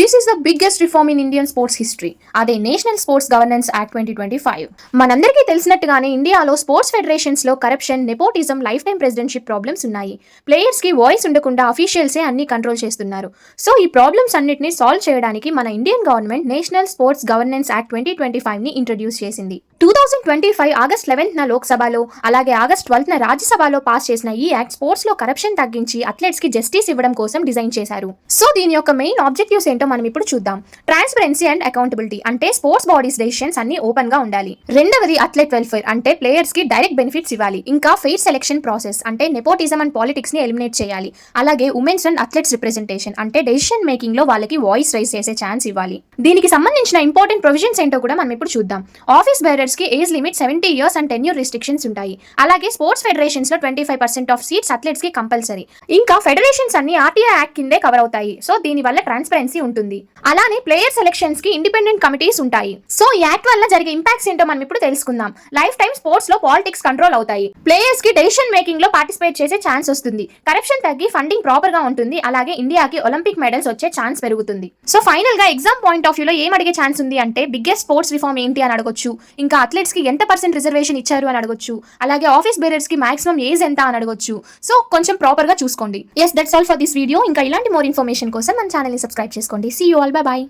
This is the biggest reform in Indian sports history. అదే national sports governance act 2025. మనందరికీ తెలిసినట్టుగానే ఇండియాలో sports federations లో corruption, nepotism, life time presidentship problems ఉన్నాయి. Players కి voice ఉండకుండా అఫీషియల్సే అన్ని కంట్రోల్ చేస్తున్నారు. సో ఈ ప్రాబ్లమ్స్ అన్నిటిని సాల్వ్ చేయడానికి మన Indian government national sports governance act 2025 ని ఇంట్రడ్యూస్ చేసింది. 2025 ఆగస్ట్ 11న లోక్సభలో, అలాగే ఆగస్ట్ 12న రాజ్యసభలో పాస్ చేసిన ఈ యాక్ట్ స్పోర్ట్స్ లో కరప్షన్ తగ్గించి అథ్లెట్స్ కి జస్టిస్ ఇవ్వడం కోసం డిజైన్ చేశారు. సో దీని యొక్క మెయిన్ ఆబ్జెక్టివ్స్ ఏంటో మనం ఇప్పుడు చూద్దాం. ట్రాన్స్పరెన్సీ అండ్ అకౌంటబిలిటీ, అంటే స్పోర్ట్స్ బాడీస్ డెసిషన్స్ అన్ని ఓపెన్ గా ఉండాలి. రెండవది అథ్లెట్ వెల్ఫేర్, అంటే ప్లేయర్స్ కి డైరెక్ట్ బెనిఫిట్స్ ఇవ్వాలి. ఇంకా ఫెయిర్ సెలెక్షన్ ప్రాసెస్, అంటే నెపోటిజం అండ్ పాలిటిక్స్ ని ఎలిమినేట్ చేయాలి. అలాగే ఉమెన్స్ అండ్ అథ్లెట్స్ రిప్రజెంటేషన్, అంటే డెసిషన్ మేకింగ్ లో వాళ్ళకి వాయిస్ రైజ్ చేసే ఛాన్స్ ఇవ్వాలి. దీనికి సంబంధించిన ఇంపార్టెంట్ ప్రొవిజన్స్ ఏంటో కూడా మనం ఇప్పుడు చూద్దాం. ఆఫీస్ బేరర్స్ కి age limit 70 years and tenure restrictions ఉంటాయి. అలాగే స్పోర్ట్స్ ఫెడరేషన్స్ లో 25% ఆఫ్ సీట్స్ అథ్లెట్స్ కి కంపల్సరీ. ఇంకా ఫెడరేషన్స్ అన్ని ఆర్టీఐ యాక్ట్ కిందే కవర్ అవుతాయి. సో దీని వల్ల ట్రాన్స్పరెన్సీ ఉంటుంది. అలానే ప్లేయర్ సెలెక్షన్స్ కి ఇండిపెండెంట్ కమిటీస్ ఉంటాయి. సో ఈ యాక్ట్ వల్ల జరిగే ఇంపాక్ట్స్ ఏంటో మనం ఇప్పుడు తెలుసుకుందాం. లైఫ్ టైం స్పోర్ట్స్ లో పాలిటిక్స్ కంట్రోల్ అవుతాయి. ప్లేయర్స్ కి డెసిషన్ మేకింగ్ లో పార్టిసిపేట్ చేసే ఛాన్స్ వస్తుంది. కరప్షన్ తగ్గి ఫండింగ్ ప్రాపర్ గా ఉంటుంది. అలాగే ఇండియాకి ఒలింపిక్ మెడల్స్ వచ్చే ఛాన్స్ పెరుగుతుంది. సో ఫైనల్ గా ఎగ్జామ్ పాయింట్ ఆఫ్ వ్యూ లో ఏం అడిగే ఛాన్స్ ఉంది అంటే, బిగ్గెస్ట్ స్పోర్ట్స్ రిఫార్మ్ ఏంటి అని అడగొచ్చు. ఇంకా అథ్లెట్స్ కి ఎంత % రిజర్వేషన్ ఇచ్చారు అని అడగొచ్చు. అలాగే ఆఫీస్ బేరర్స్ కి మాక్సిమం ఏజ్ ఎంత అని అడగొచ్చు. సో కొంచెం ప్రాపర్ గా చూసుకోండి. Yes, that's all for this video. ఇంకా ఇలాంటి మోర్ ఇన్ఫర్మేషన్ కోసం మన ఛానల్ ని సబ్స్క్రైబ్ చేసుకోండి. See you all, bye by.